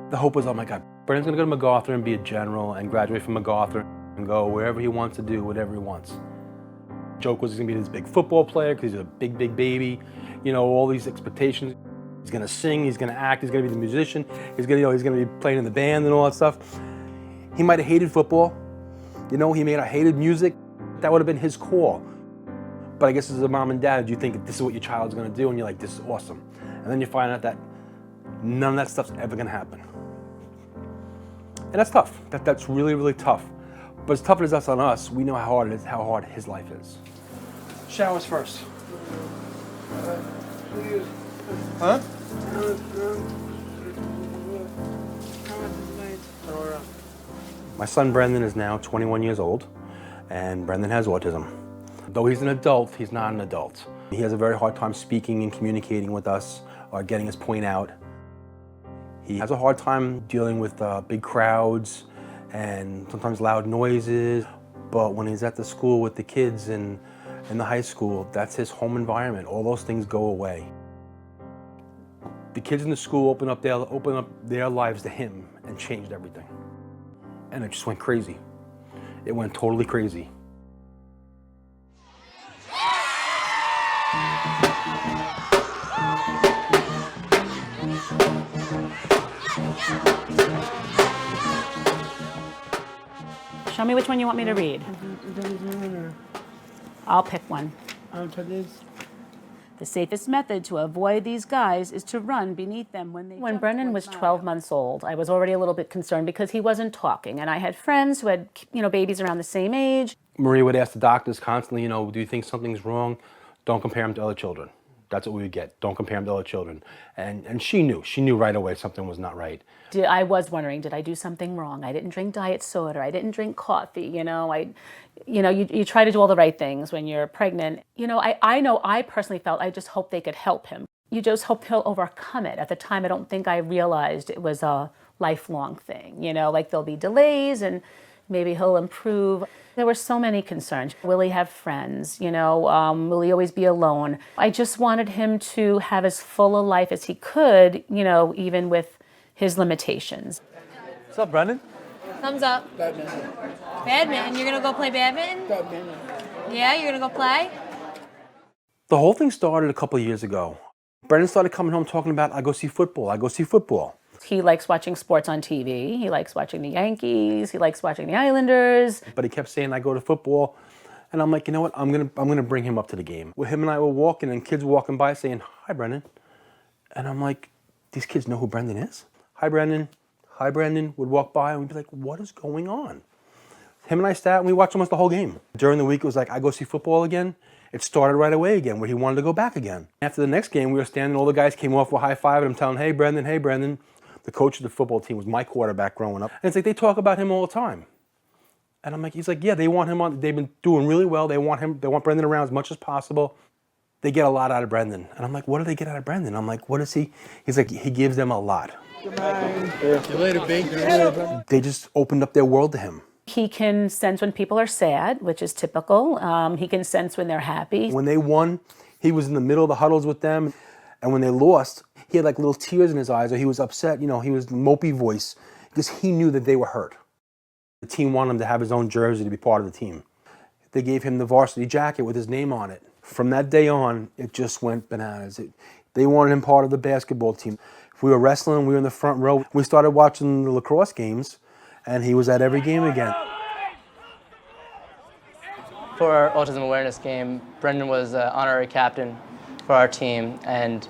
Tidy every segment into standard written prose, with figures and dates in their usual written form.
The hope was, oh my God, Brennan's gonna go to MacArthur and be a general and graduate from MacArthur and go wherever he wants to do, whatever he wants. The joke was he's gonna be this big football player because he's a big, big baby. You know, all these expectations. He's gonna sing, he's gonna act, he's gonna be the musician, he's gonna be playing in the band and all that stuff. He might have hated football. You know, he may have hated music. That would have been his call. But I guess as a mom and dad, you think this is what your child's gonna do, and you're like, this is awesome. And then you find out that none of that stuff's ever gonna happen. And that's tough. That's really, really tough. But as tough as that's on us, we know how hard it is, how hard his life is. Showers first. Huh? My son Brendan is now 21 years old, and Brendan has autism. Though he's an adult, he's not an adult. He has a very hard time speaking and communicating with us or getting his point out. He has a hard time dealing with big crowds and sometimes loud noises, but when he's at the school with the kids in the high school, that's his home environment. All those things go away. The kids in the school open up their lives to him and changed everything. And it just went crazy. It went totally crazy. Show me which one you want me to read. I'll pick one. The safest method to avoid these guys is to run beneath them when they... When Brendan was 12 months old, I was already a little bit concerned because he wasn't talking, and I had friends who had, babies around the same age. Maria would ask the doctors constantly, do you think something's wrong? Don't compare him to other children. That's what we would get. Don't compare him to other children. And she knew right away something was not right. I was wondering, did I do something wrong? I didn't drink diet soda. I didn't drink coffee. You try to do all the right things when you're pregnant. I know I personally felt I just hope they could help him. You just hope he'll overcome it. At the time, I don't think I realized it was a lifelong thing. Like there'll be delays and maybe he'll improve. There were so many concerns. Will he have friends? Will he always be alone? I just wanted him to have as full a life as he could, even with his limitations. What's up, Brendan? Thumbs up. Badminton. Badminton? You're gonna go play badminton? Badminton. Yeah, you're gonna go play? The whole thing started a couple of years ago. Brendan started coming home talking about, I go see football. He likes watching sports on TV. He likes watching the Yankees. He likes watching the Islanders. But he kept saying, I go to football. And I'm like, you know what? I'm gonna bring him up to the game. Well, him and I were walking, and kids were walking by saying, hi, Brendan. And I'm like, these kids know who Brendan is? Hi, Brendan. Hi, Brendan. Would walk by, and we'd be like, what is going on? Him and I sat, and we watched almost the whole game. During the week, it was like, I go see football again. It started right away again, where he wanted to go back again. After the next game, we were standing, all the guys came off, were high-fiving him, telling, hey, Brendan, hey, Brendan. The coach of the football team was my quarterback growing up. And it's like, they talk about him all the time. And I'm like, he's like, yeah, they want him on, they've been doing really well. They want Brendan around as much as possible. They get a lot out of Brendan. And I'm like, what do they get out of Brendan? I'm like, what is he? He's like, he gives them a lot. They just opened up their world to him. He can sense when people are sad, which is typical. He can sense when they're happy. When they won, he was in the middle of the huddles with them. And when they lost, he had like little tears in his eyes, or he was upset, he was the mopey voice, because he knew that they were hurt. The team wanted him to have his own jersey to be part of the team. They gave him the varsity jacket with his name on it. From that day on, it just went bananas. They wanted him part of the basketball team. If we were wrestling, we were in the front row. We started watching the lacrosse games, and he was at every game again. For our autism awareness game, Brendan was honorary captain for our team, and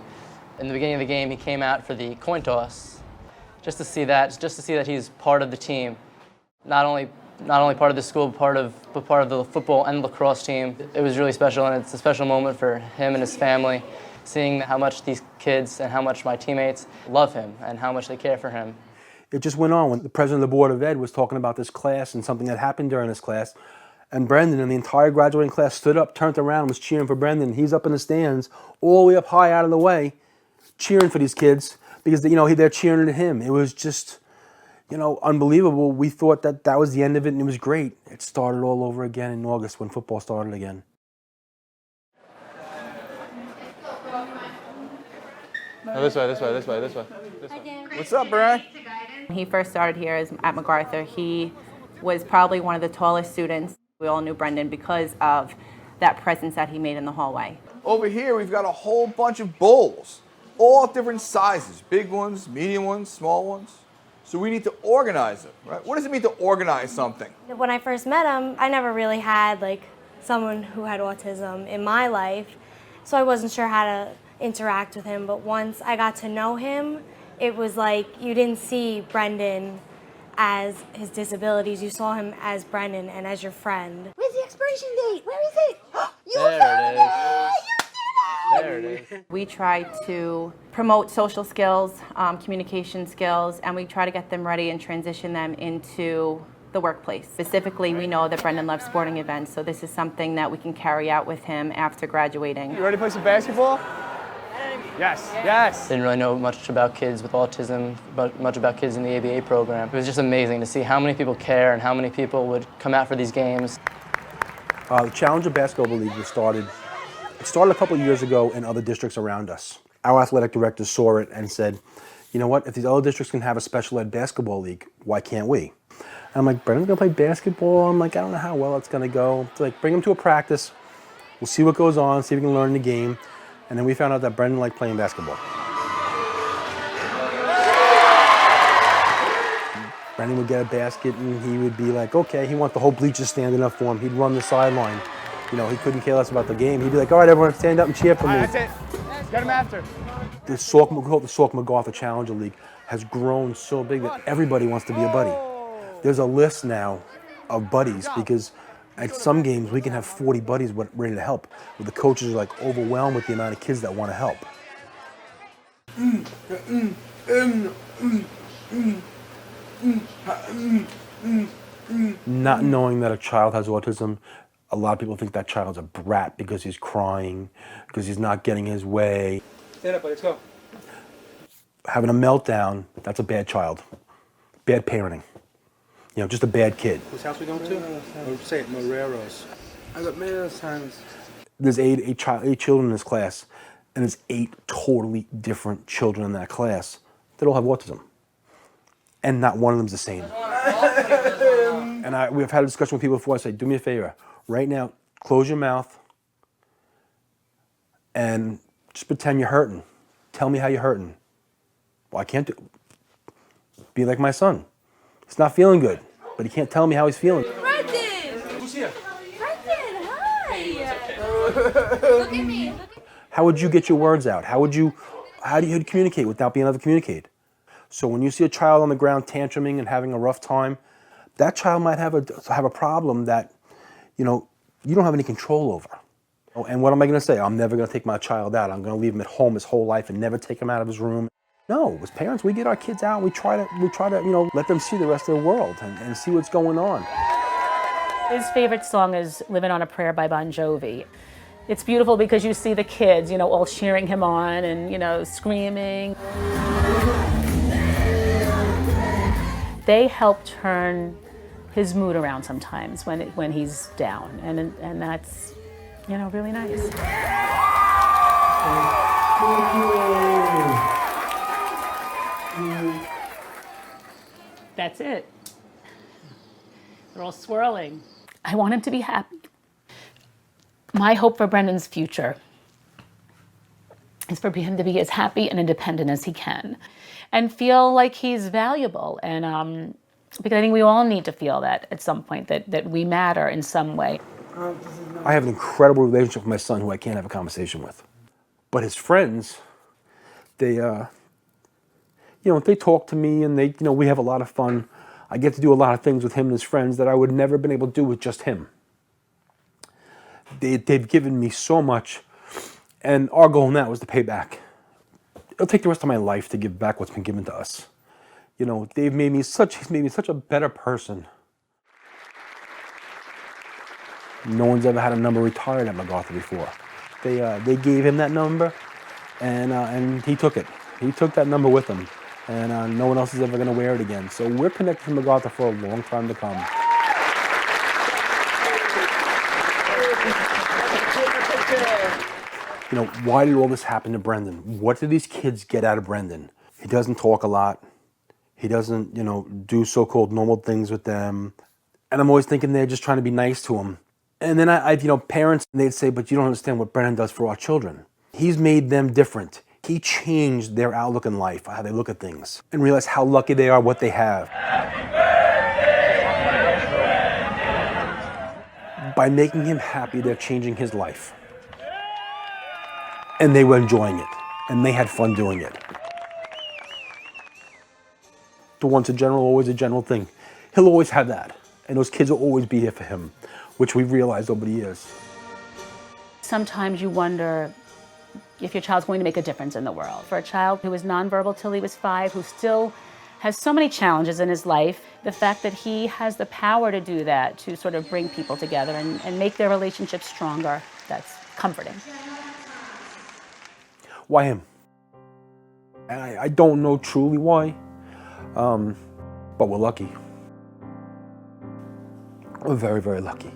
in the beginning of the game, he came out for the coin toss, just to see that he's part of the team, not only part of the school, but part of the football and lacrosse team. It was really special, and it's a special moment for him and his family, seeing how much these kids and how much my teammates love him and how much they care for him. It just went on when the president of the Board of Ed was talking about this class and something that happened during this class. And Brendan and the entire graduating class stood up, turned around, and was cheering for Brendan. He's up in the stands, all the way up high out of the way, cheering for these kids because, they're cheering at him. It was just, unbelievable. We thought that was the end of it, and it was great. It started all over again in August when football started again. No, this way. What's up, Brian? When he first started here at MacArthur, he was probably one of the tallest students. We all knew Brendan because of that presence that he made in the hallway. Over here, we've got a whole bunch of bowls, all different sizes, big ones, medium ones, small ones. So we need to organize them, right? What does it mean to organize something? When I first met him, I never really had someone who had autism in my life, so I wasn't sure how to interact with him. But once I got to know him, it was like you didn't see Brendan as his disabilities, you saw him as Brendan and as your friend. Where's the expiration date? Where is it? You There found it is. it! There it is. We try to promote social skills, communication skills, and we try to get them ready and transition them into the workplace. Specifically, we know that Brendan loves sporting events, so this is something that we can carry out with him after graduating. You ready to play some basketball? Yes. Didn't really know much about kids with autism, but much about kids in the ABA program. It was just amazing to see how many people care and how many people would come out for these games. The Challenger Basketball League was started. It started a couple of years ago in other districts around us. Our athletic director saw it and said, you know what, if these other districts can have a special ed basketball league, why can't we? And I'm like, Brendan's gonna play basketball. I'm like, I don't know how well it's gonna go. It's like, bring him to a practice. We'll see what goes on, see if we can learn the game. And then we found out that Brendan liked playing basketball. Brendan would get a basket and he would be like, okay, he wants the whole bleachers standing up for him. He'd run the sideline. You know, he couldn't care less about the game. He'd be like, all right, everyone stand up and cheer for me. That's it. Get him after. The Sauk MacArthur Challenger League has grown so big that everybody wants to be a buddy. There's a list now of buddies because at some games we can have 40 buddies ready to help. But the coaches are like overwhelmed with the amount of kids that want to help. Not knowing that a child has autism, a lot of people think that child's a brat because he's crying, because he's not getting his way. Stand up, let's go. Having a meltdown, that's a bad child. Bad parenting. You know, just a bad kid. Whose house we going to? Or say it, Morero's. I got Morero's times. There's eight children in this class, and there's 8 totally different children in that class that all have autism. And not one of them's the same. And we've had a discussion with people before. I say, do me a favor. Right now, close your mouth and just pretend you're hurting. Tell me how you're hurting. Well, I can't do. Be like my son. He's not feeling good, but he can't tell me how he's feeling. Brendan! Who's here? Brendan, hi! Look at me. How would you get your words out? How do you communicate without being able to communicate? So when you see a child on the ground tantruming and having a rough time, that child might have a problem that, you know, you don't have any control over. And what am I going to say? I'm never going to take my child out. I'm going to leave him at home his whole life and never take him out of his room. No, as parents, we get our kids out. We try to, you know, let them see the rest of the world and see what's going on. His favorite song is Living on a Prayer by Bon Jovi. It's beautiful because you see the kids, you know, all cheering him on and, you know, screaming. They help turn his mood around sometimes when he's down, and that's, you know, really nice. That's it. They're all swirling. I want him to be happy. My hope for Brendan's future is for him to be as happy and independent as he can and feel like he's valuable. And because I think we all need to feel that at some point, that we matter in some way. I have an incredible relationship with my son who I can't have a conversation with. But his friends, they, you know, they talk to me and they, you know, we have a lot of fun. I get to do a lot of things with him and his friends that I would never have been able to do with just him. They've given me so much, and our goal now is to pay back. It'll take the rest of my life to give back what's been given to us. You know, he's made me such a better person. No one's ever had a number retired at MacArthur before. They gave him that number, and he took it. He took that number with him, and no one else is ever going to wear it again. So we're connected to MacArthur for a long time to come. you know, why did all this happen to Brendan? What do these kids get out of Brendan? He doesn't talk a lot. He doesn't, you know, do so-called normal things with them. And I'm always thinking they're just trying to be nice to him. And then I've, you know, parents, they'd say, but you don't understand what Brendan does for our children. He's made them different. He changed their outlook in life, how they look at things, and realize how lucky they are, what they have. By making him happy, they're changing his life. And they were enjoying it, and they had fun doing it. The once a general, always a general thing. He'll always have that, and those kids will always be here for him, which we've realized over the years. Sometimes you wonder if your child's going to make a difference in the world. For a child who was nonverbal till he was 5, who still has so many challenges in his life, the fact that he has the power to do that, to sort of bring people together and make their relationships stronger, that's comforting. Why him? And I don't know truly why, but we're lucky. We're very, very lucky.